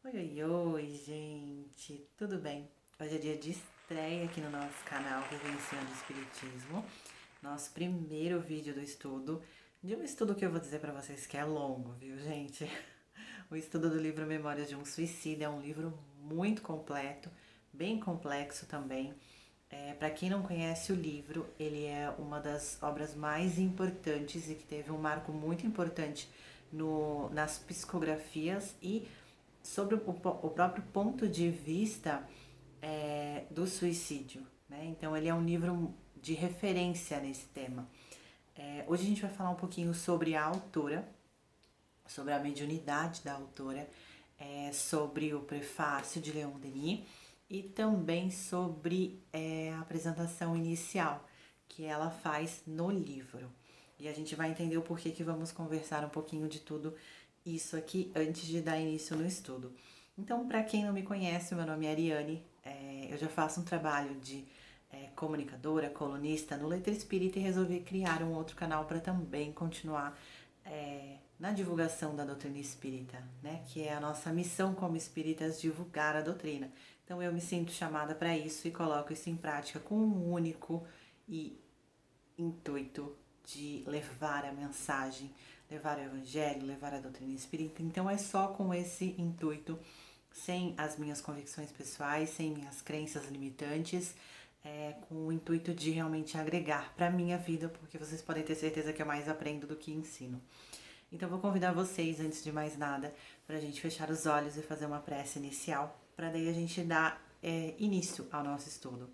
Oi, oi, oi, gente, tudo bem? Hoje é dia de estreia aqui no nosso canal Vivenciando o Espiritismo, nosso primeiro vídeo do estudo, de um estudo que eu vou dizer pra vocês que é longo, viu, gente? O estudo do livro Memórias de um Suicida é um livro muito completo, bem complexo também. Para quem não conhece o livro, ele é uma das obras mais importantes e que teve um marco muito importante nas psicografias e sobre o próprio ponto de vista do suicídio. Né? Então, ele é um livro de referência nesse tema. Hoje a gente vai falar um pouquinho sobre a autora, sobre a mediunidade da autora, sobre o prefácio de Leon Denis e também sobre a apresentação inicial que ela faz no livro. E a gente vai entender o porquê que vamos conversar um pouquinho de tudo isso aqui antes de dar início no estudo. Então, para quem não me conhece, meu nome é Ariane, eu já faço um trabalho de comunicadora, colunista no Letra Espírita e resolvi criar um outro canal para também continuar na divulgação da doutrina espírita, né? Que é a nossa missão como espíritas divulgar a doutrina. Então eu me sinto chamada para isso e coloco isso em prática com um único e intuito de levar a mensagem, levar o evangelho, levar a doutrina espírita. Então é só com esse intuito, sem as minhas convicções pessoais, sem minhas crenças limitantes, com o intuito de realmente agregar para a minha vida, porque vocês podem ter certeza que eu mais aprendo do que ensino. Então, vou convidar vocês, antes de mais nada, para a gente fechar os olhos e fazer uma prece inicial, para daí a gente dar início ao nosso estudo.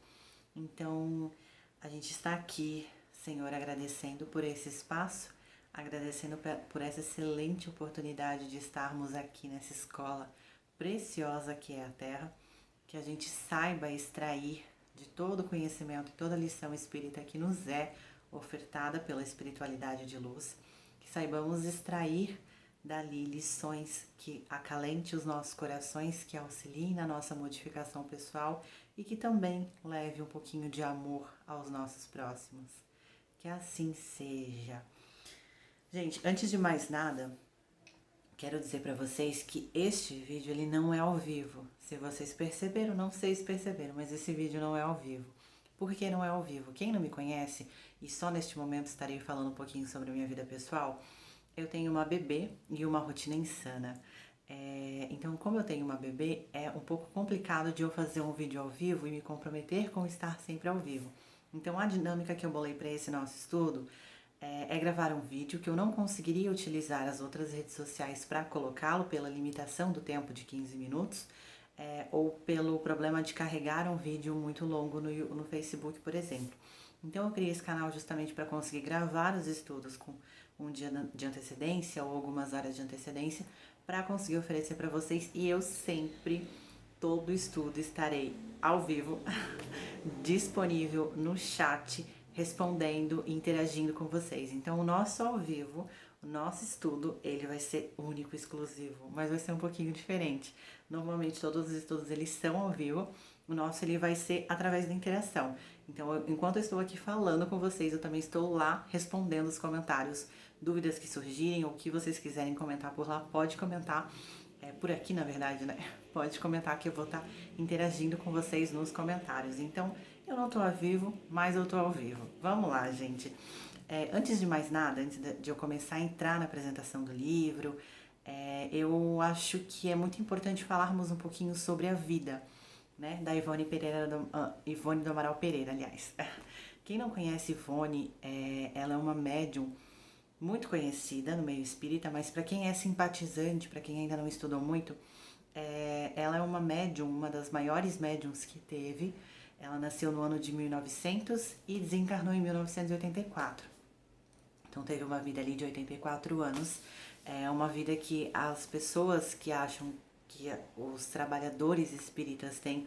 Então, a gente está aqui, Senhor, agradecendo por esse espaço, agradecendo por essa excelente oportunidade de estarmos aqui nessa escola preciosa que é a Terra, que a gente saiba extrair de todo o conhecimento e toda a lição espírita que nos é ofertada pela espiritualidade de luz, que saibamos extrair dali lições que acalente os nossos corações, que auxiliem na nossa modificação pessoal e que também leve um pouquinho de amor aos nossos próximos. Que assim seja. Gente, antes de mais nada, quero dizer para vocês que este vídeo ele não é ao vivo. Se vocês perceberam, não sei se perceberam, mas esse vídeo não é ao vivo. Por que não é ao vivo? Quem não me conhece, e só neste momento estarei falando um pouquinho sobre a minha vida pessoal, eu tenho uma bebê e uma rotina insana. Então, como eu tenho uma bebê, é um pouco complicado de eu fazer um vídeo ao vivo e me comprometer com estar sempre ao vivo. Então, a dinâmica que eu bolei para esse nosso estudo é gravar um vídeo que eu não conseguiria utilizar as outras redes sociais para colocá-lo pela limitação do tempo de 15 minutos, ou pelo problema de carregar um vídeo muito longo no Facebook, por exemplo. Então eu criei esse canal justamente para conseguir gravar os estudos com um dia de antecedência ou algumas horas de antecedência para conseguir oferecer para vocês, e eu sempre, todo estudo, estarei ao vivo, disponível no chat, respondendo e interagindo com vocês. Então o nosso ao vivo, o nosso estudo, ele vai ser único, exclusivo, mas vai ser um pouquinho diferente. Normalmente todos os estudos eles são ao vivo, o nosso ele vai ser através da interação. Então, enquanto eu estou aqui falando com vocês, eu também estou lá respondendo os comentários, dúvidas que surgirem ou que vocês quiserem comentar por lá, pode comentar. Por aqui, na verdade, né? Pode comentar que eu vou estar interagindo com vocês nos comentários. Então, eu não estou ao vivo, mas eu estou ao vivo. Vamos lá, gente. Antes de mais nada, antes de eu começar a entrar na apresentação do livro, eu acho que é muito importante falarmos um pouquinho sobre a vida, né, da Ivone do Amaral Pereira, aliás. Quem não conhece Ivone, ela é uma médium muito conhecida no meio espírita, mas para quem é simpatizante, para quem ainda não estudou muito, ela é uma médium, uma das maiores médiums que teve. Ela nasceu no ano de 1900 e desencarnou em 1984. Então teve uma vida ali de 84 anos. É uma vida que as pessoas que acham que os trabalhadores espíritas têm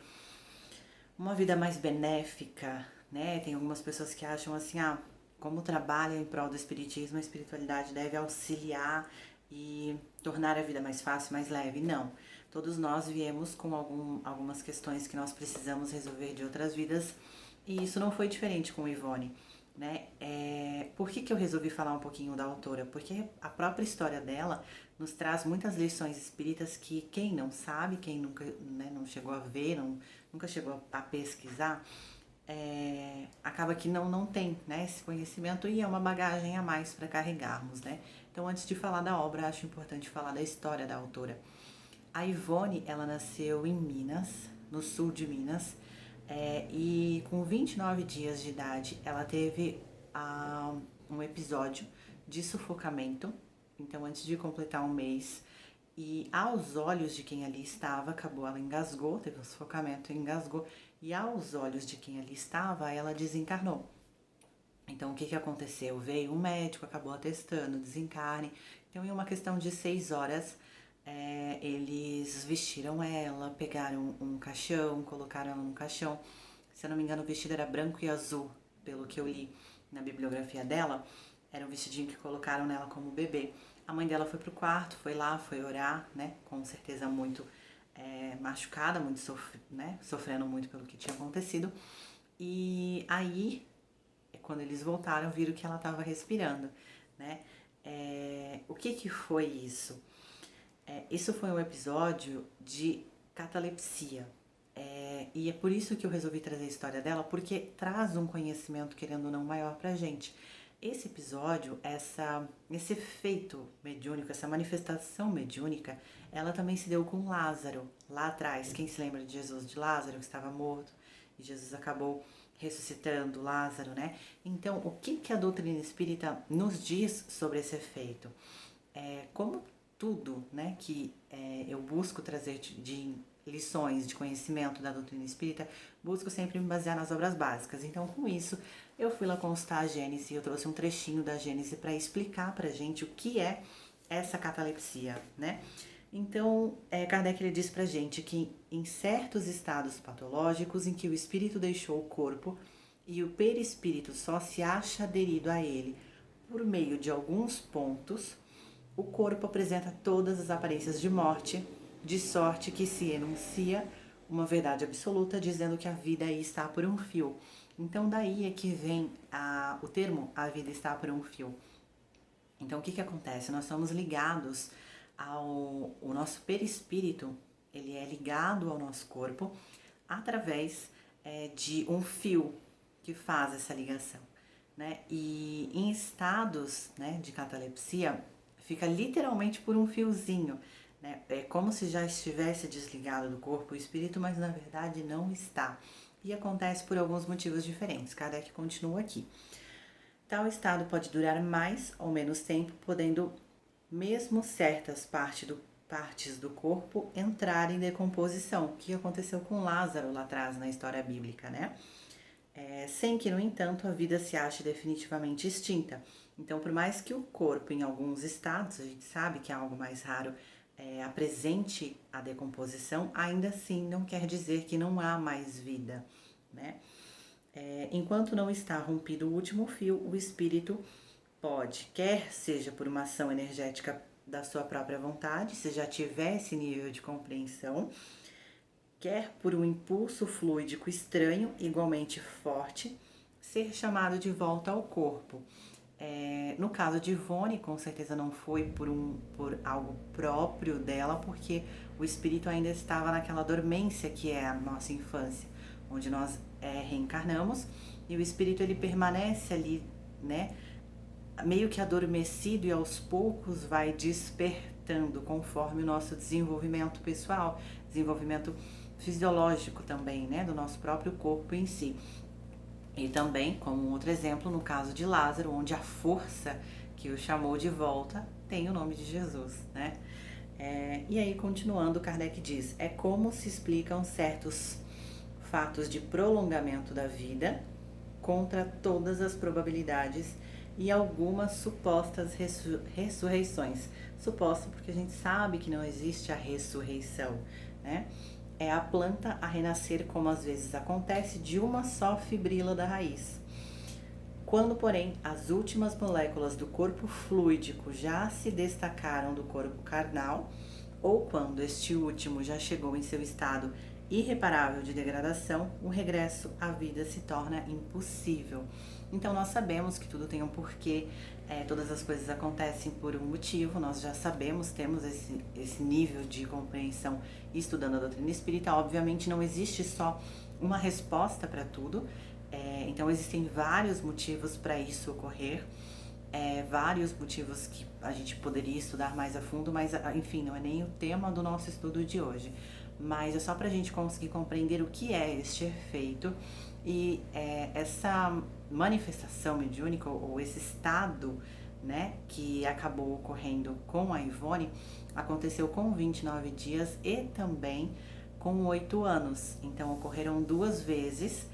uma vida mais benéfica, né? Tem algumas pessoas que acham assim, como trabalha em prol do espiritismo, a espiritualidade deve auxiliar e tornar a vida mais fácil, mais leve. Não. Todos nós viemos com algumas questões que nós precisamos resolver de outras vidas, e isso não foi diferente com Ivone. né? Por que eu resolvi falar um pouquinho da autora? Porque a própria história dela nos traz muitas lições espíritas que quem não sabe, quem nunca, né, não chegou a ver, nunca chegou a pesquisar, acaba que não tem, né, esse conhecimento, e é uma bagagem a mais para carregarmos, né? Então, antes de falar da obra, acho importante falar da história da autora. A Ivone, ela nasceu em Minas, no sul de Minas, e com 29 dias de idade, ela teve um episódio de sufocamento. Então, antes de completar um mês, e aos olhos de quem ali estava, acabou, ela engasgou, teve um sufocamento, engasgou, e aos olhos de quem ali estava, ela desencarnou. Então, o que aconteceu? Veio um médico, acabou atestando desencarne. Então, em uma questão de 6 horas, eles vestiram ela, pegaram um caixão, colocaram ela no caixão. Se eu não me engano, o vestido era branco e azul, pelo que eu li na bibliografia dela. Era um vestidinho que colocaram nela como bebê. A mãe dela foi pro quarto, foi lá, foi orar, né? Com certeza muito machucada, muito sofrendo muito pelo que tinha acontecido. E aí, quando eles voltaram, viram que ela estava respirando, né? O que foi isso? Isso foi um episódio de catalepsia. E é por isso que eu resolvi trazer a história dela, porque traz um conhecimento, querendo ou não, maior pra gente. Esse episódio, esse efeito mediúnico, essa manifestação mediúnica, ela também se deu com Lázaro, lá atrás. Quem se lembra de Jesus, de Lázaro, que estava morto, e Jesus acabou ressuscitando Lázaro, né? Então, o que a doutrina espírita nos diz sobre esse efeito? Como tudo, né, que eu busco trazer de lições, de conhecimento da doutrina espírita, busco sempre me basear nas obras básicas. Então, com isso, eu fui lá consultar a Gênese, eu trouxe um trechinho da Gênese para explicar pra gente o que é essa catalepsia, né? Então, Kardec ele diz pra gente que em certos estados patológicos em que o espírito deixou o corpo e o perispírito só se acha aderido a ele por meio de alguns pontos, o corpo apresenta todas as aparências de morte, de sorte que se enuncia uma verdade absoluta, dizendo que a vida aí está por um fio. Então, daí é que vem o termo "a vida está por um fio". Então, o que acontece? Nós somos ligados o nosso perispírito, ele é ligado ao nosso corpo através de um fio que faz essa ligação, né? E em estados, né, de catalepsia, fica literalmente por um fiozinho, né? É como se já estivesse desligado do corpo o espírito, mas na verdade não está. E acontece por alguns motivos diferentes. Kardec continua aqui. Tal estado pode durar mais ou menos tempo, podendo mesmo certas partes do corpo entrar em decomposição, o que aconteceu com Lázaro lá atrás na história bíblica, né? Sem que, no entanto, a vida se ache definitivamente extinta. Então, por mais que o corpo, em alguns estados, a gente sabe que é algo mais raro, apresente a decomposição, ainda assim não quer dizer que não há mais vida, né? Enquanto não está rompido o último fio, o espírito pode, quer seja por uma ação energética da sua própria vontade, se já tiver esse nível de compreensão, quer por um impulso fluídico estranho, igualmente forte, ser chamado de volta ao corpo. No caso de Ivone, com certeza não foi por algo próprio dela, porque o espírito ainda estava naquela dormência que é a nossa infância, onde nós reencarnamos, e o espírito ele permanece ali, né, meio que adormecido, e aos poucos vai despertando conforme o nosso desenvolvimento pessoal, desenvolvimento fisiológico também, né, do nosso próprio corpo em si. E também, como um outro exemplo, no caso de Lázaro, onde a força que o chamou de volta tem o nome de Jesus, né? E aí, continuando, Kardec diz, é como se explicam certos fatos de prolongamento da vida contra todas as probabilidades e algumas supostas ressurreições. Suposta porque a gente sabe que não existe a ressurreição, né? É a planta a renascer, como às vezes acontece, de uma só fibrila da raiz. Quando, porém, as últimas moléculas do corpo fluídico já se destacaram do corpo carnal, ou quando este último já chegou em seu estado irreparável de degradação, o regresso à vida se torna impossível. Então nós sabemos que tudo tem um porquê, todas as coisas acontecem por um motivo, nós já sabemos, temos esse nível de compreensão estudando a doutrina espírita. Obviamente não existe só uma resposta para tudo, então existem vários motivos para isso ocorrer, vários motivos que a gente poderia estudar mais a fundo, mas enfim, não é nem o tema do nosso estudo de hoje, mas é só para a gente conseguir compreender o que é este efeito e essa manifestação mediúnica ou esse estado, né, que acabou ocorrendo com a Ivone, aconteceu com 29 dias e também com 8 anos, então ocorreram 2 vezes,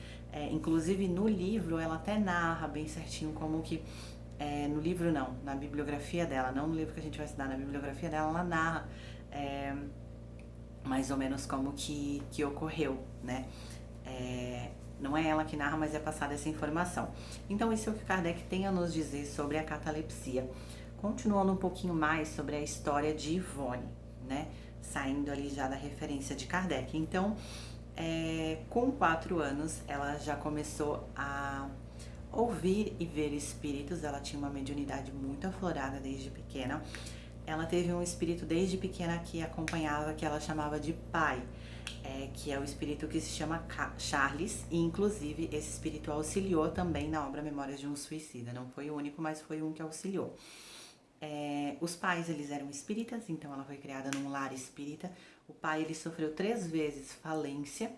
inclusive no livro ela até narra bem certinho como que, no livro não, na bibliografia dela, não no livro que a gente vai estudar, na bibliografia dela ela narra mais ou menos como que ocorreu, né? Não é ela que narra, mas é passada essa informação. Então isso é o que Kardec tem a nos dizer sobre a catalepsia. Continuando um pouquinho mais sobre a história de Ivone, né? Saindo ali já da referência de Kardec. Então, com 4 anos, ela já começou a ouvir e ver espíritos. Ela tinha uma mediunidade muito aflorada desde pequena. Ela teve um espírito desde pequena que acompanhava, que ela chamava de pai, que é o espírito que se chama Charles, e inclusive esse espírito auxiliou também na obra Memórias de um Suicida. Não foi o único, mas foi um que auxiliou. Os pais, eles eram espíritas, então ela foi criada num lar espírita. O pai, ele sofreu 3 vezes falência,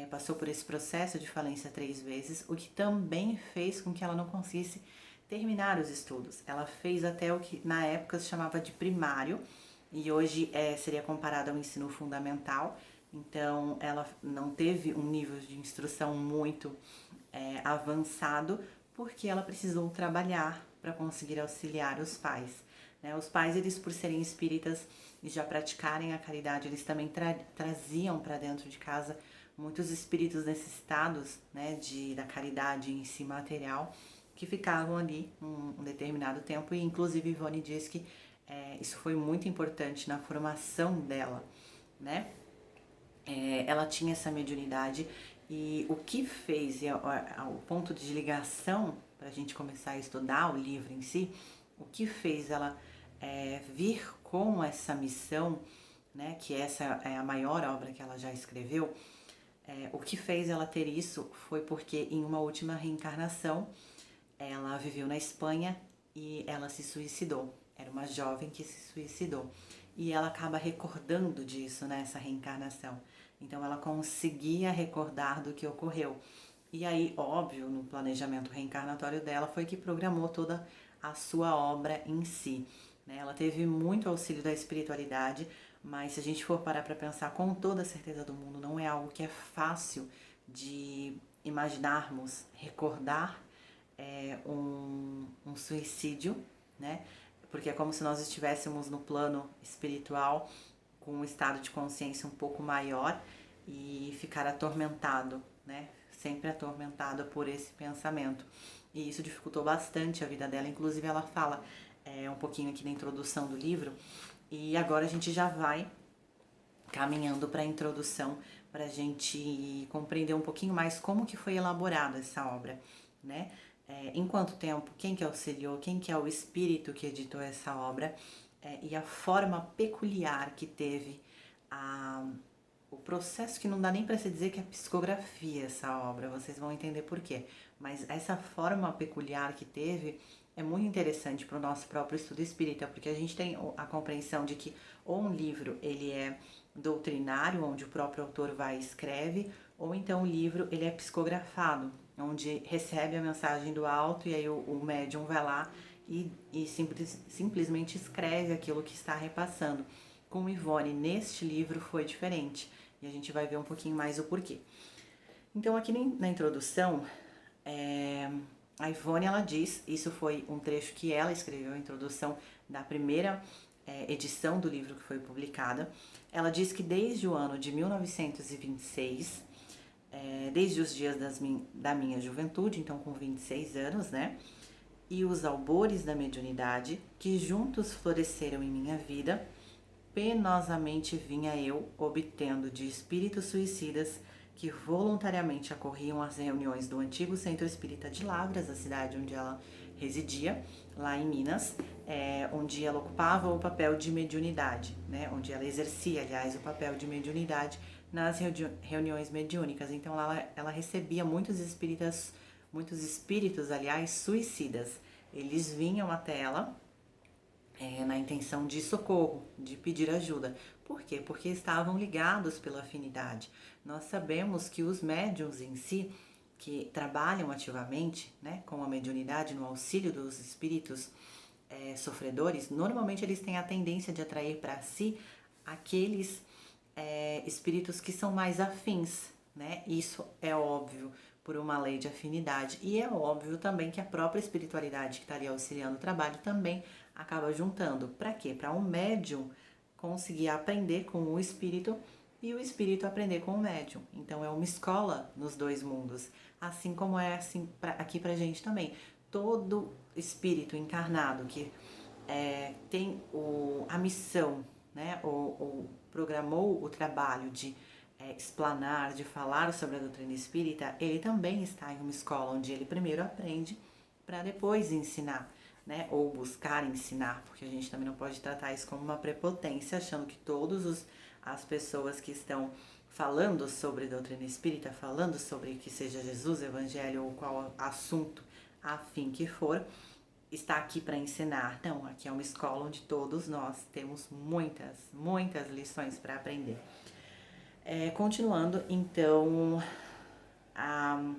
passou por esse processo de falência 3 vezes, o que também fez com que ela não conseguisse terminar os estudos. Ela fez até o que na época se chamava de primário, e hoje seria comparado ao ensino fundamental. Então ela não teve um nível de instrução muito avançado, porque ela precisou trabalhar para conseguir auxiliar os pais, né? Os pais, eles, por serem espíritas e já praticarem a caridade, eles também traziam para dentro de casa muitos espíritos necessitados, né, da caridade em si material, que ficavam ali um determinado tempo. E inclusive Ivone diz que isso foi muito importante na formação dela, né? Ela tinha essa mediunidade, e o que fez, o ponto de ligação para a gente começar a estudar o livro em si, o que fez ela vir com essa missão, né, que essa é a maior obra que ela já escreveu, o que fez ela ter isso foi porque em uma última reencarnação ela viveu na Espanha e ela se suicidou. Era uma jovem que se suicidou. E ela acaba recordando disso nessa reencarnação. Então ela conseguia recordar do que ocorreu. E aí, óbvio, no planejamento reencarnatório dela foi que programou toda a sua obra em si, né? Ela teve muito auxílio da espiritualidade, mas se a gente for parar para pensar, com toda a certeza do mundo, não é algo que é fácil de imaginarmos, recordar um suicídio, né? Porque é como se nós estivéssemos no plano espiritual com um estado de consciência um pouco maior e ficar atormentado, né? Sempre atormentada por esse pensamento. E isso dificultou bastante a vida dela. Inclusive ela fala um pouquinho aqui na introdução do livro, e agora a gente já vai caminhando para a introdução, para a gente compreender um pouquinho mais como que foi elaborada essa obra, né? Em quanto tempo, quem que auxiliou, quem que é o espírito que editou essa obra, e a forma peculiar que teve o processo, que não dá nem para se dizer que é psicografia essa obra, vocês vão entender por quê. Mas essa forma peculiar que teve é muito interessante para o nosso próprio estudo espírita, porque a gente tem a compreensão de que ou um livro ele é doutrinário, onde o próprio autor vai e escreve, ou então o livro ele é psicografado, onde recebe a mensagem do alto e aí o médium vai lá e simplesmente escreve aquilo que está repassando. Com Ivone, neste livro foi diferente, e a gente vai ver um pouquinho mais o porquê. Então aqui na introdução, a Ivone, ela diz, isso foi um trecho que ela escreveu, a introdução da primeira edição do livro que foi publicada. Ela diz que desde o ano de 1926, desde os dias da minha juventude, então com 26 anos, né, e os albores da mediunidade, que juntos floresceram em minha vida, penosamente vinha eu obtendo de espíritos suicidas que voluntariamente acorriam às reuniões do antigo Centro Espírita de Lavras, a cidade onde ela residia, lá em Minas, onde ela ocupava o papel de mediunidade, né? Onde ela exercia, aliás, o papel de mediunidade nas reuniões mediúnicas. Então ela recebia muitos espíritos, aliás, suicidas. Eles vinham até ela na intenção de socorro, de pedir ajuda. Por quê? Porque estavam ligados pela afinidade. Nós sabemos que os médiums em si, que trabalham ativamente, né, com a mediunidade, no auxílio dos espíritos sofredores, normalmente eles têm a tendência de atrair para si aqueles espíritos que são mais afins, né? Isso é óbvio por uma lei de afinidade, e é óbvio também que a própria espiritualidade que está ali auxiliando o trabalho também acaba juntando. Para quê? Para um médium conseguir aprender com o espírito e o espírito aprender com o médium. Então é uma escola nos dois mundos, assim como é assim aqui pra gente também. Todo espírito encarnado que tem a missão, né, ou programou o trabalho de explanar, de falar sobre a doutrina espírita, ele também está em uma escola onde ele primeiro aprende para depois ensinar, né, ou buscar ensinar, porque a gente também não pode tratar isso como uma prepotência, achando que todas as pessoas que estão falando sobre doutrina espírita, falando sobre que seja Jesus, Evangelho ou qual assunto afim que for, está aqui para ensinar. Não, aqui é uma escola onde todos nós temos muitas lições para aprender. Continuando, então, a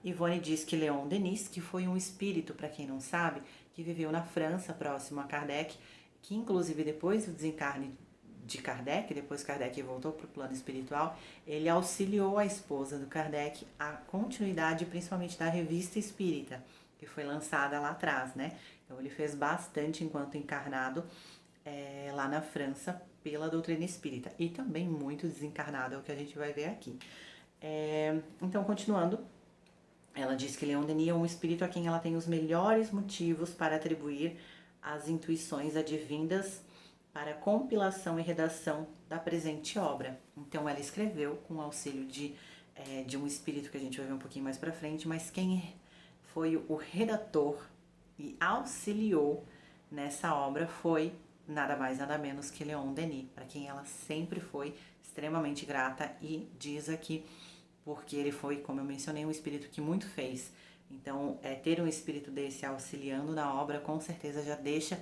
Ivone diz que Leon Denis, que foi um espírito, para quem não sabe, que viveu na França, próximo a Kardec, que inclusive depois do desencarne de Kardec, depois Kardec voltou para o plano espiritual, ele auxiliou a esposa do Kardec a continuidade, principalmente da Revista Espírita, que foi lançada lá atrás, né? Então ele fez bastante enquanto encarnado lá na França pela doutrina espírita, e também muito desencarnado, é o que a gente vai ver aqui. Então, continuando, ela diz que Leon Denis é um espírito a quem ela tem os melhores motivos para atribuir as intuições advindas para a compilação e redação da presente obra. Então ela escreveu com o auxílio de um espírito que a gente vai ver um pouquinho mais para frente, mas quem foi o redator e auxiliou nessa obra foi nada mais nada menos que Leon Denis, para quem ela sempre foi extremamente grata, e diz aqui porque ele foi, como eu mencionei, um espírito que muito fez. Então, ter um espírito desse auxiliando na obra, com certeza já deixa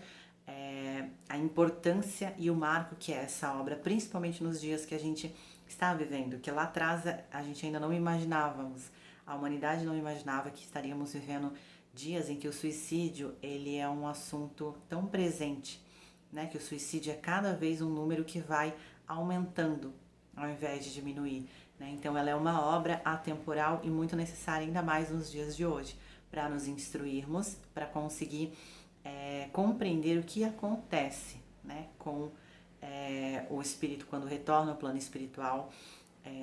a importância e o marco que é essa obra, principalmente nos dias que a gente está vivendo, que lá atrás a gente ainda não imaginávamos, a humanidade não imaginava que estaríamos vivendo dias em que o suicídio ele é um assunto tão presente, né? Que o suicídio é cada vez um número que vai aumentando ao invés de diminuir, né? Então ela é uma obra atemporal e muito necessária, ainda mais nos dias de hoje, para nos instruirmos, para conseguir compreender o que acontece, né, com o espírito quando retorna ao plano espiritual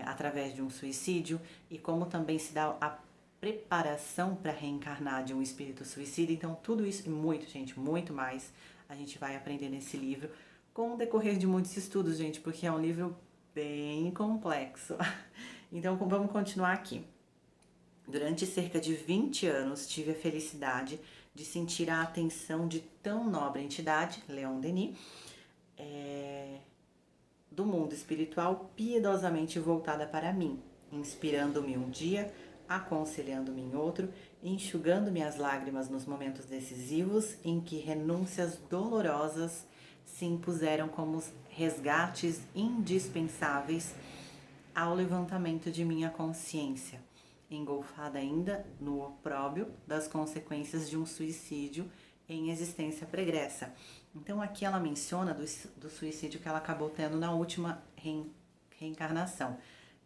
através de um suicídio, e como também se dá a preparação para reencarnar de um espírito suicida. Então tudo isso e muito, gente, muito mais a gente vai aprender nesse livro com o decorrer de muitos estudos, gente, porque é um livro bem complexo. Então vamos continuar aqui. Durante cerca de 20 anos tive a felicidade de sentir a atenção de tão nobre entidade, Leon Denis, do mundo espiritual piedosamente voltada para mim, inspirando-me um dia, aconselhando-me em outro, enxugando-me as lágrimas nos momentos decisivos em que renúncias dolorosas se impuseram como resgates indispensáveis ao levantamento de minha consciência, engolfada ainda no opróbrio das consequências de um suicídio em existência pregressa. Então aqui ela menciona do suicídio que ela acabou tendo na última reencarnação,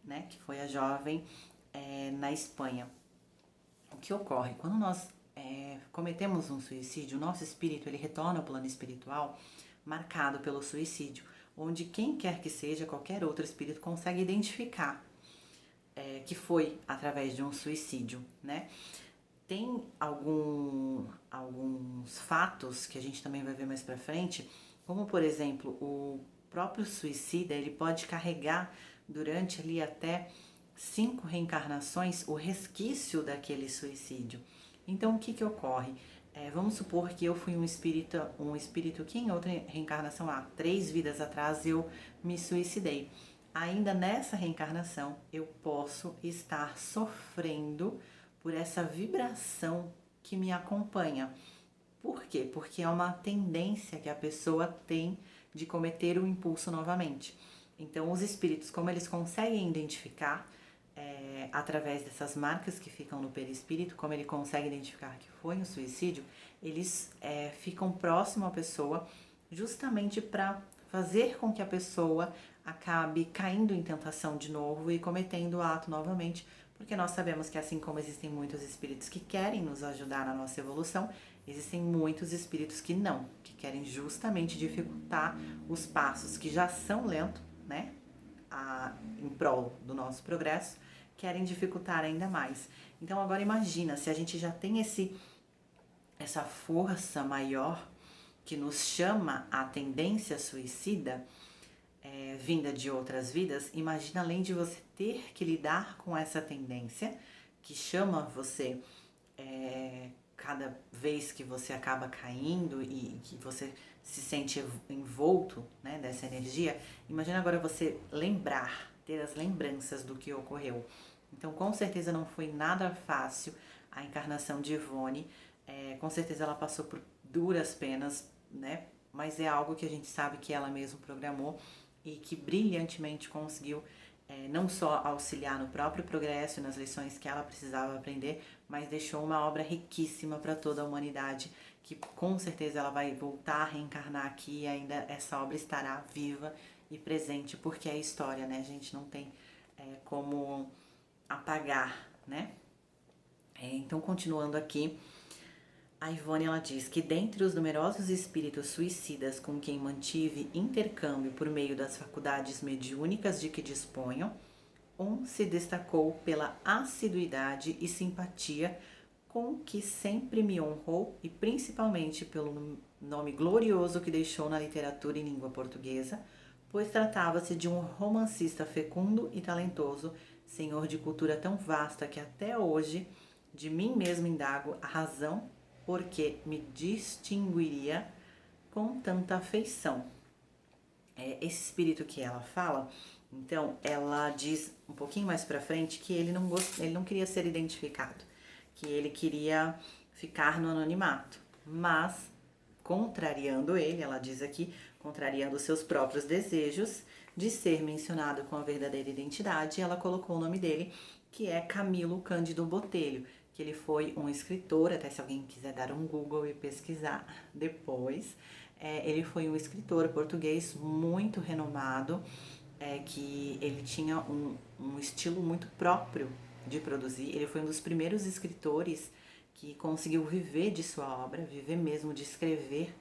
né, que foi a jovem na Espanha. O que ocorre? Quando nós cometemos um suicídio, o nosso espírito ele retorna ao plano espiritual marcado pelo suicídio, onde quem quer que seja, qualquer outro espírito consegue identificar que foi através de um suicídio, né? Tem alguns fatos que a gente também vai ver mais pra frente, como por exemplo próprio suicida, ele pode carregar durante ali até 5 reencarnações o resquício daquele suicídio. Então, o que que ocorre? Vamos supor que eu fui um espírito que em outra reencarnação, 3 vidas atrás, eu me suicidei. Ainda nessa reencarnação, eu posso estar sofrendo por essa vibração que me acompanha. Por quê? Porque é uma tendência que a pessoa tem de cometer o impulso novamente. Então, os espíritos, como eles conseguem identificar através dessas marcas que ficam no perispírito, como ele consegue identificar que foi um suicídio, eles ficam próximo à pessoa justamente para fazer com que a pessoa acabe caindo em tentação de novo e cometendo o ato novamente, porque nós sabemos que assim como existem muitos espíritos que querem nos ajudar na nossa evolução, existem muitos espíritos que não, que querem justamente dificultar os passos que já são lentos, né, em prol do nosso progresso, querem dificultar ainda mais. Então agora imagina, se a gente já tem essa força maior que nos chama à tendência suicida, vinda de outras vidas, imagina além de você ter que lidar com essa tendência que chama você cada vez que você acaba caindo e que você se sente envolto, né, dessa energia, imagina agora você ter as lembranças do que ocorreu. Então, com certeza não foi nada fácil a encarnação de Ivone, com certeza ela passou por duras penas, né, mas é algo que a gente sabe que ela mesma programou e que brilhantemente conseguiu não só auxiliar no próprio progresso e nas lições que ela precisava aprender, mas deixou uma obra riquíssima para toda a humanidade, que com certeza ela vai voltar a reencarnar aqui e ainda essa obra estará viva e presente, porque é história, né? A gente não tem como apagar, né? Então, continuando aqui, a Ivone, ela diz que dentre os numerosos espíritos suicidas com quem mantive intercâmbio por meio das faculdades mediúnicas de que disponham, um se destacou pela assiduidade e simpatia com que sempre me honrou e principalmente pelo nome glorioso que deixou na literatura em língua portuguesa, pois tratava-se de um romancista fecundo e talentoso, senhor de cultura tão vasta que até hoje de mim mesmo indago a razão porque me distinguiria com tanta afeição. Esse espírito que ela fala, então, ela diz um pouquinho mais pra frente que ele não queria ser identificado, que ele queria ficar no anonimato, mas contrariando ele, ela diz aqui, contrariando os seus próprios desejos de ser mencionado com a verdadeira identidade, ela colocou o nome dele, que é Camilo Cândido Botelho, que ele foi um escritor, até se alguém quiser dar um Google e pesquisar depois, ele foi um escritor português muito renomado, que ele tinha um estilo muito próprio de produzir. Ele foi um dos primeiros escritores que conseguiu viver de sua obra, viver mesmo de escrever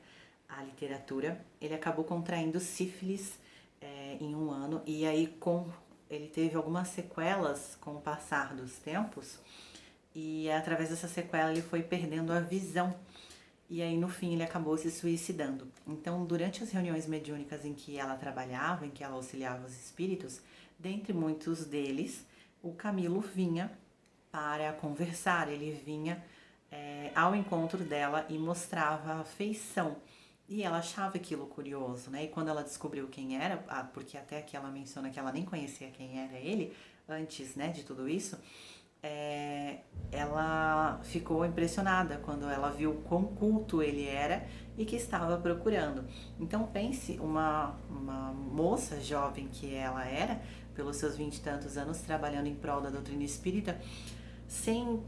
a literatura. Ele acabou contraindo sífilis em um ano e aí ele teve algumas sequelas com o passar dos tempos e através dessa sequela ele foi perdendo a visão. E aí, no fim, ele acabou se suicidando. Então, durante as reuniões mediúnicas em que ela trabalhava, em que ela auxiliava os espíritos, dentre muitos deles, o Camilo vinha para conversar, ele vinha ao encontro dela e mostrava afeição. E ela achava aquilo curioso, né? E quando ela descobriu quem era, porque até aqui ela menciona que ela nem conhecia quem era ele, antes, né, de tudo isso, ela ficou impressionada quando ela viu quão culto ele era e que estava procurando. Então pense uma moça jovem que ela era, pelos seus 20 e tantos anos, trabalhando em prol da doutrina espírita, sem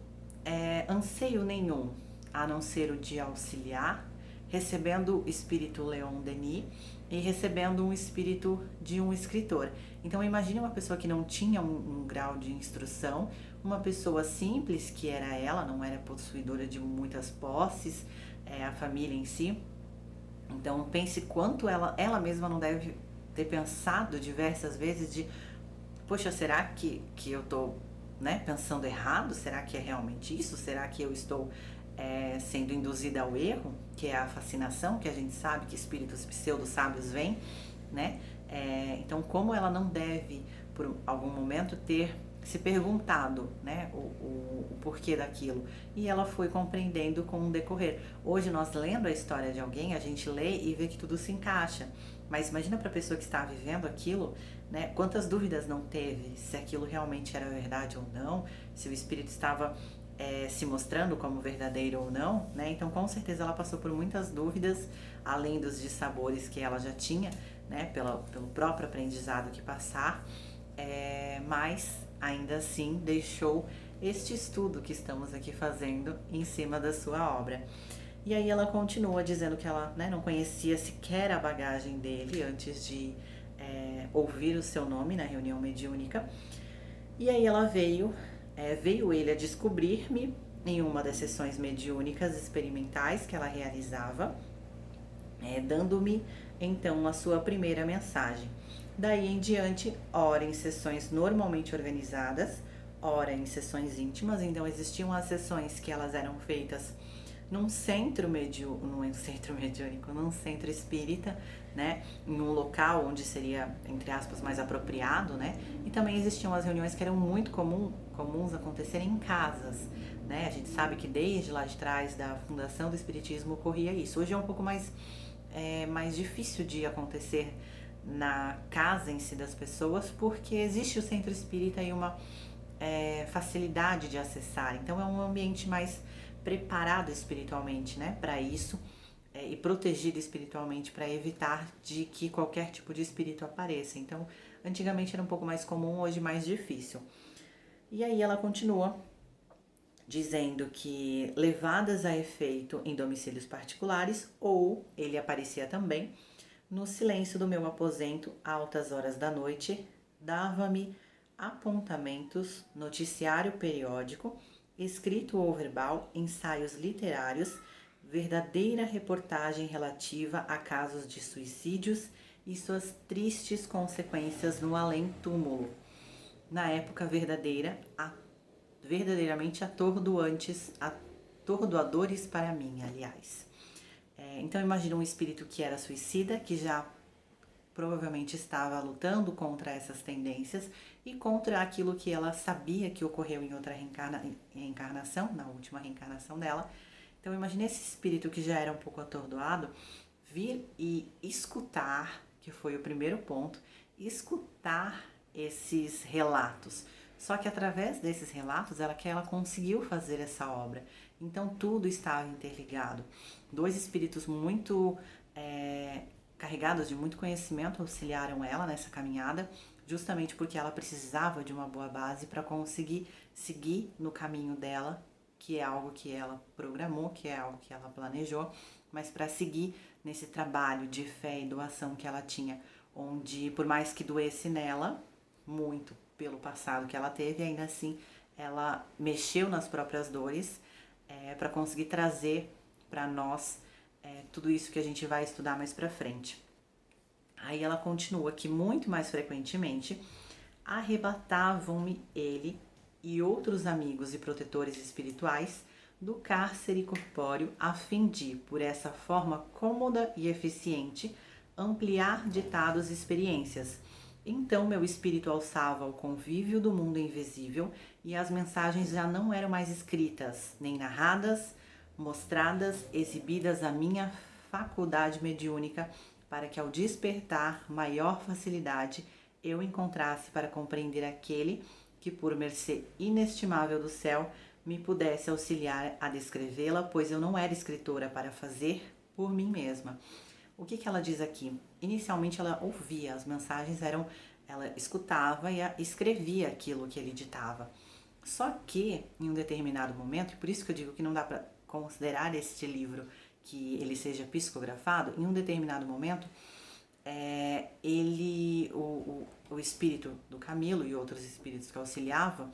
anseio nenhum, a não ser o de auxiliar, recebendo o espírito Leon Denis e recebendo um espírito de um escritor. Então imagine uma pessoa que não tinha um grau de instrução, uma pessoa simples, que era ela, não era possuidora de muitas posses, a família em si. Então pense quanto ela mesma não deve ter pensado diversas vezes de, poxa, será que eu tô, né, pensando errado? Será que é realmente isso? Será que eu estou sendo induzida ao erro, que é a fascinação, que a gente sabe que espíritos pseudo-sábios vêm, né, Então, como ela não deve, por algum momento, ter se perguntado, né, o porquê daquilo. E ela foi compreendendo com o decorrer. Hoje, nós lendo a história de alguém, a gente lê e vê que tudo se encaixa. Mas imagina para a pessoa que está vivendo aquilo, né, quantas dúvidas não teve, se aquilo realmente era verdade ou não, se o espírito estava se mostrando como verdadeiro ou não, né? Então, com certeza, ela passou por muitas dúvidas, além dos dissabores que ela já tinha, né, pelo próprio aprendizado que passar, mas ainda assim deixou este estudo que estamos aqui fazendo em cima da sua obra. E aí ela continua dizendo que ela, né, não conhecia sequer a bagagem dele antes de ouvir o seu nome na reunião mediúnica. E aí ela veio ele a descobrir-me em uma das sessões mediúnicas experimentais que ela realizava, dando-me então a sua primeira mensagem. Daí em diante, ora em sessões normalmente organizadas, ora em sessões íntimas. Então existiam as sessões que elas eram feitas num centro mediúnico, num centro espírita, né, em um local onde seria, entre aspas, mais apropriado, né, e também existiam as reuniões que eram muito comuns acontecerem em casas, né, a gente sabe que desde lá de trás da fundação do Espiritismo ocorria isso. Hoje é um pouco mais difícil de acontecer na casa em si das pessoas, porque existe o centro espírita e uma facilidade de acessar, então é um ambiente mais preparado espiritualmente, né, para isso, e protegido espiritualmente para evitar de que qualquer tipo de espírito apareça. Então, antigamente era um pouco mais comum, hoje mais difícil. E aí ela continua dizendo que levadas a efeito em domicílios particulares, ou ele aparecia também no silêncio do meu aposento, a altas horas da noite, dava-me apontamentos, noticiário periódico, escrito ou verbal, ensaios literários, verdadeira reportagem relativa a casos de suicídios e suas tristes consequências no além-túmulo. Na época verdadeiramente atordoadores para mim, aliás. Então imagina um espírito que era suicida, que já provavelmente estava lutando contra essas tendências e contra aquilo que ela sabia que ocorreu em outra reencarnação, na última reencarnação dela. Então imagine esse espírito que já era um pouco atordoado vir e escutar, que foi o primeiro ponto, escutar esses relatos. Só que através desses relatos ela conseguiu fazer essa obra. Então tudo estava interligado. Dois espíritos muito carregados de muito conhecimento auxiliaram ela nessa caminhada, justamente porque ela precisava de uma boa base para conseguir seguir no caminho dela, que é algo que ela programou, que é algo que ela planejou, mas para seguir nesse trabalho de fé e doação que ela tinha, onde por mais que doesse nela muito pelo passado que ela teve, ainda assim ela mexeu nas próprias dores para conseguir trazer para nós tudo isso que a gente vai estudar mais pra frente. Aí ela continua que muito mais frequentemente arrebatavam-me ele e outros amigos e protetores espirituais do cárcere corpóreo a fim de, por essa forma cômoda e eficiente, ampliar ditados e experiências. Então meu espírito alçava ao convívio do mundo invisível e as mensagens já não eram mais escritas, nem narradas, mostradas, exibidas à minha faculdade mediúnica, para que ao despertar maior facilidade eu encontrasse para compreender aquele que, por mercê inestimável do céu, me pudesse auxiliar a descrevê-la, pois eu não era escritora para fazer por mim mesma. O que ela diz aqui? Inicialmente ela ouvia, as mensagens ela escutava e escrevia aquilo que ele ditava. Só que, em um determinado momento, e por isso que eu digo que não dá para considerar este livro que ele seja psicografado, em um determinado momento, o espírito do Camilo e outros espíritos que auxiliavam,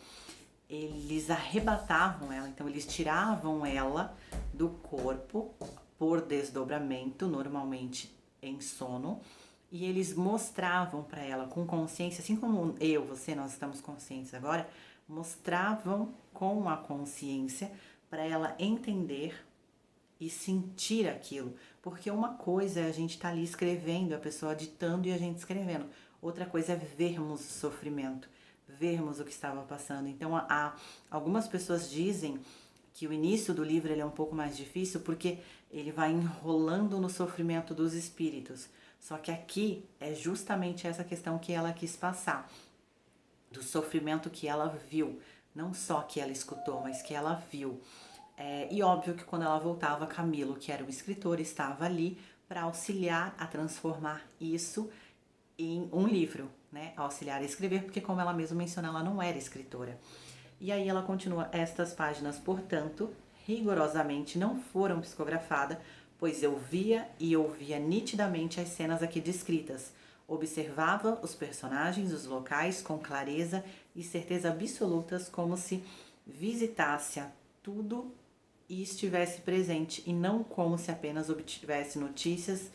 eles arrebatavam ela, então eles tiravam ela do corpo por desdobramento, normalmente em sono, e eles mostravam para ela com consciência, assim como você, nós estamos conscientes agora, mostravam com a consciência para ela entender e sentir aquilo. Porque uma coisa é a gente estar ali escrevendo, a pessoa ditando e a gente escrevendo. Outra coisa é vermos o sofrimento, vermos o que estava passando. Então, algumas pessoas dizem que o início do livro ele é um pouco mais difícil porque ele vai enrolando no sofrimento dos espíritos. Só que aqui é justamente essa questão que ela quis passar, do sofrimento que ela viu, não só que ela escutou, mas que ela viu. E óbvio que quando ela voltava, Camilo, que era o escritor, estava ali para auxiliar a transformar isso em um livro, né? Auxiliar a escrever, porque como ela mesma menciona, ela não era escritora. E aí ela continua: estas páginas, portanto, rigorosamente não foram psicografadas, pois eu via e ouvia nitidamente as cenas aqui descritas. Observava os personagens, os locais com clareza e certeza absolutas, como se visitasse a tudo e estivesse presente, e não como se apenas obtivesse notícias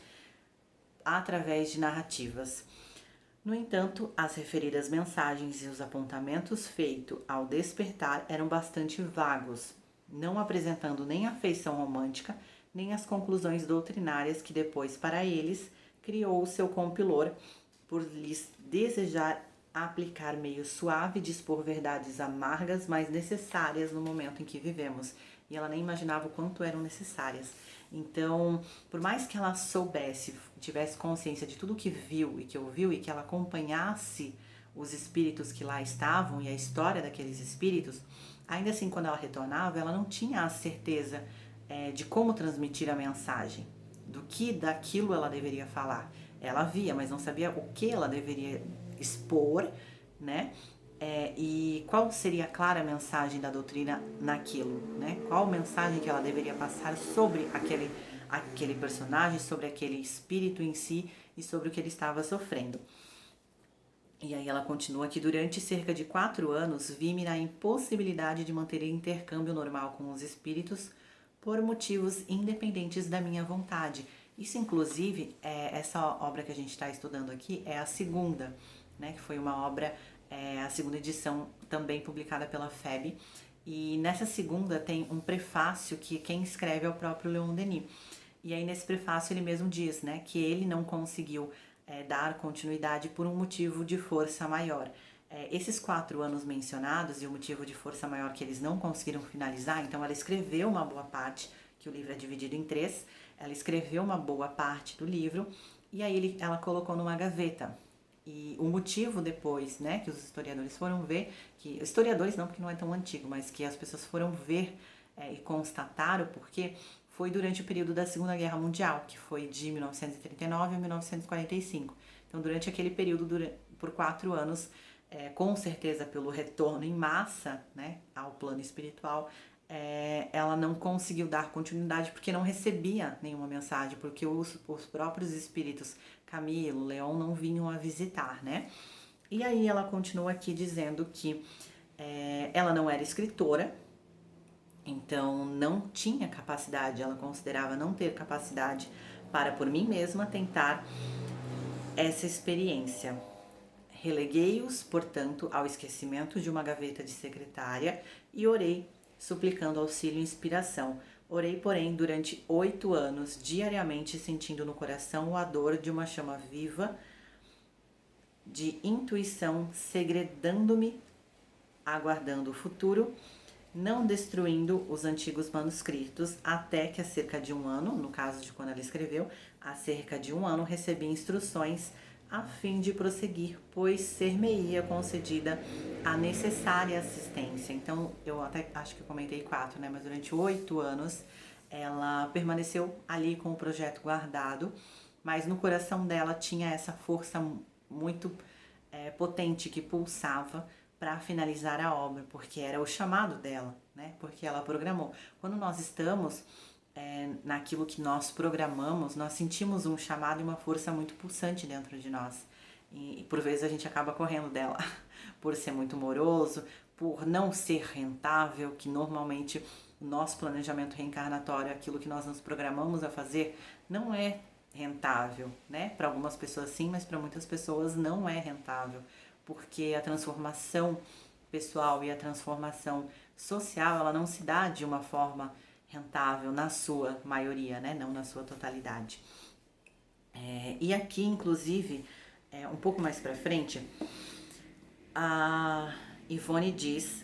através de narrativas. No entanto, as referidas mensagens e os apontamentos feitos ao despertar eram bastante vagos, não apresentando nem a feição romântica, nem as conclusões doutrinárias que depois, para eles, criou o seu compilor, por lhes desejar aplicar meio suave de expor verdades amargas, mas necessárias no momento em que vivemos. E ela nem imaginava o quanto eram necessárias. Então, por mais que ela soubesse, tivesse consciência de tudo que viu e que ouviu e que ela acompanhasse os espíritos que lá estavam e a história daqueles espíritos, ainda assim, quando ela retornava, ela não tinha a certeza de como transmitir a mensagem, do que daquilo ela deveria falar. Ela via, mas não sabia o que ela deveria expor, né? E qual seria a clara mensagem da doutrina naquilo, né? Qual mensagem que ela deveria passar sobre aquele personagem, sobre aquele espírito em si e sobre o que ele estava sofrendo. E aí ela continua que durante cerca de 4 anos vi-me na impossibilidade de manter intercâmbio normal com os espíritos por motivos independentes da minha vontade. Isso, inclusive, essa obra que a gente está estudando aqui é a segunda, né? Que foi uma obra, a segunda edição também publicada pela FEB. E nessa segunda tem um prefácio que quem escreve é o próprio Leon Denis. E aí nesse prefácio ele mesmo diz, né, que ele não conseguiu dar continuidade por um motivo de força maior. Esses 4 anos mencionados e o motivo de força maior que eles não conseguiram finalizar, então ela escreveu uma boa parte, que o livro é dividido em 3, ela escreveu uma boa parte do livro e aí ela colocou numa gaveta. E o motivo depois, né, que os historiadores foram ver, que historiadores não, porque não é tão antigo, mas que as pessoas foram ver e constataram porque foi durante o período da Segunda Guerra Mundial, que foi de 1939 a 1945. Então, durante aquele período, por 4 anos, com certeza pelo retorno em massa, né, ao plano espiritual, ela não conseguiu dar continuidade porque não recebia nenhuma mensagem, porque os próprios espíritos Camilo, Leon não vinham a visitar, né? E aí ela continua aqui dizendo que ela não era escritora, então não tinha capacidade, ela considerava não ter capacidade para por mim mesma tentar essa experiência. Releguei-os, portanto, ao esquecimento de uma gaveta de secretária e orei, suplicando auxílio e inspiração. Orei, porém, durante 8 anos, diariamente, sentindo no coração a dor de uma chama viva de intuição segredando-me, aguardando o futuro, não destruindo os antigos manuscritos, até que há cerca de 1 ano, no caso de quando ela escreveu, há cerca de 1 ano recebi instruções a fim de prosseguir, pois ser-me-ia concedida a necessária assistência. Então, eu até acho que eu comentei 4, né? Mas durante 8 anos ela permaneceu ali com o projeto guardado, mas no coração dela tinha essa força muito potente que pulsava para finalizar a obra, porque era o chamado dela, né? Porque ela programou. Quando nós estamos naquilo que nós programamos, nós sentimos um chamado e uma força muito pulsante dentro de nós. E por vezes a gente acaba correndo dela, por ser muito moroso, por não ser rentável, que normalmente o nosso planejamento reencarnatório, aquilo que nós nos programamos a fazer, não é rentável, né? Para algumas pessoas sim, mas para muitas pessoas não é rentável, porque a transformação pessoal e a transformação social, ela não se dá de uma forma rentável na sua maioria, né? Não na sua totalidade. E aqui, inclusive, um pouco mais pra frente, a Ivone diz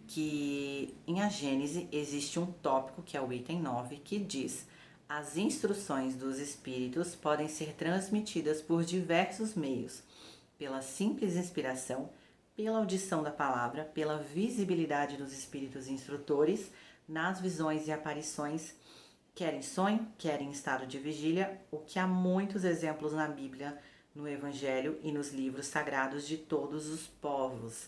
que em A Gênese existe um tópico, que é o item 9, que diz: as instruções dos espíritos podem ser transmitidas por diversos meios, pela simples inspiração, pela audição da palavra, pela visibilidade dos espíritos instrutores, nas visões e aparições, quer em sonho, quer em estado de vigília, o que há muitos exemplos na Bíblia, no Evangelho e nos livros sagrados de todos os povos.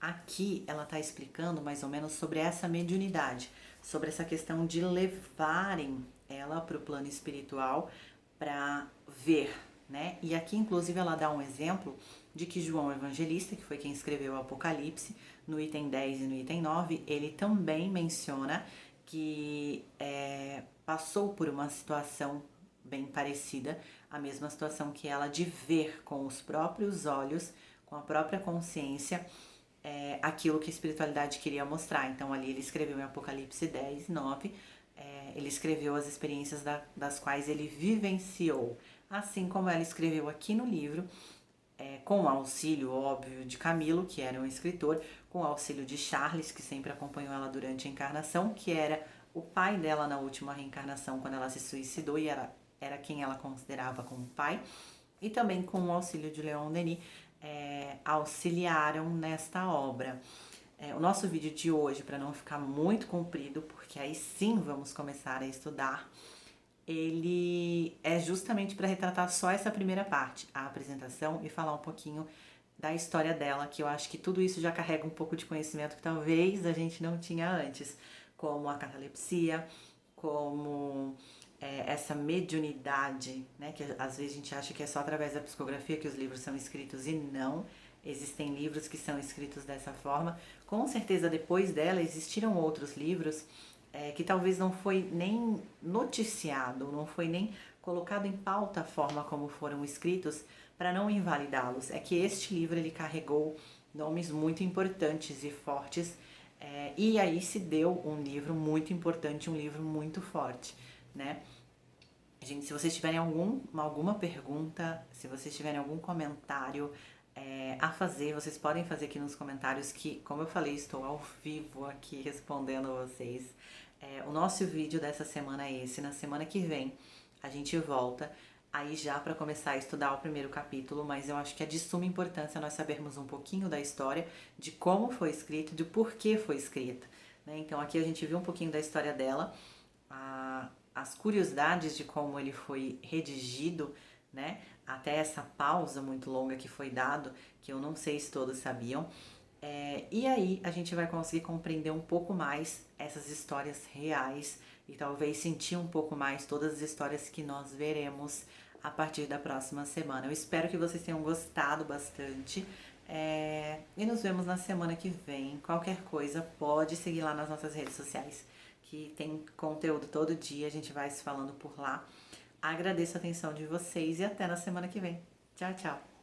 Aqui ela está explicando mais ou menos sobre essa mediunidade, sobre essa questão de levarem ela para o plano espiritual para ver, né? E aqui, inclusive, ela dá um exemplo de que João Evangelista, que foi quem escreveu o Apocalipse, no item 10 e no item 9, ele também menciona que passou por uma situação bem parecida, a mesma situação que ela, de ver com os próprios olhos, com a própria consciência, aquilo que a espiritualidade queria mostrar. Então ali ele escreveu em Apocalipse 10, 9, ele escreveu as experiências das quais ele vivenciou, assim como ela escreveu aqui no livro, com o auxílio, óbvio, de Camilo, que era um escritor, com o auxílio de Charles, que sempre acompanhou ela durante a encarnação, que era o pai dela na última reencarnação, quando ela se suicidou, e era quem ela considerava como pai, e também com o auxílio de Leon Denis, auxiliaram nesta obra. O nosso vídeo de hoje, para não ficar muito comprido, porque aí sim vamos começar a estudar, ele é justamente para retratar só essa primeira parte, a apresentação, e falar um pouquinho da história dela, que eu acho que tudo isso já carrega um pouco de conhecimento que talvez a gente não tinha antes, como a catalepsia, como essa mediunidade, né, que às vezes a gente acha que é só através da psicografia que os livros são escritos, e não. Existem livros que são escritos dessa forma. Com certeza, depois dela, existiram outros livros que talvez não foi nem noticiado, não foi nem colocado em pauta a forma como foram escritos, para não invalidá-los. É que este livro ele carregou nomes muito importantes e fortes, e aí se deu um livro muito importante, um livro muito forte, né? Gente, se vocês tiverem alguma pergunta, se vocês tiverem algum comentário a fazer, vocês podem fazer aqui nos comentários, que, como eu falei, estou ao vivo aqui respondendo a vocês. O nosso vídeo dessa semana é esse. Na semana que vem a gente volta aí já para começar a estudar o primeiro capítulo, mas eu acho que é de suma importância nós sabermos um pouquinho da história, de como foi escrito, de por que foi escrita, né? Então aqui a gente viu um pouquinho da história dela, as curiosidades de como ele foi redigido, né? Até essa pausa muito longa que foi dado, que eu não sei se todos sabiam. E aí a gente vai conseguir compreender um pouco mais essas histórias reais e talvez sentir um pouco mais todas as histórias que nós veremos a partir da próxima semana. Eu espero que vocês tenham gostado bastante, e nos vemos na semana que vem. Qualquer coisa, pode seguir lá nas nossas redes sociais, que tem conteúdo todo dia, a gente vai se falando por lá. Agradeço a atenção de vocês e até na semana que vem. Tchau, tchau!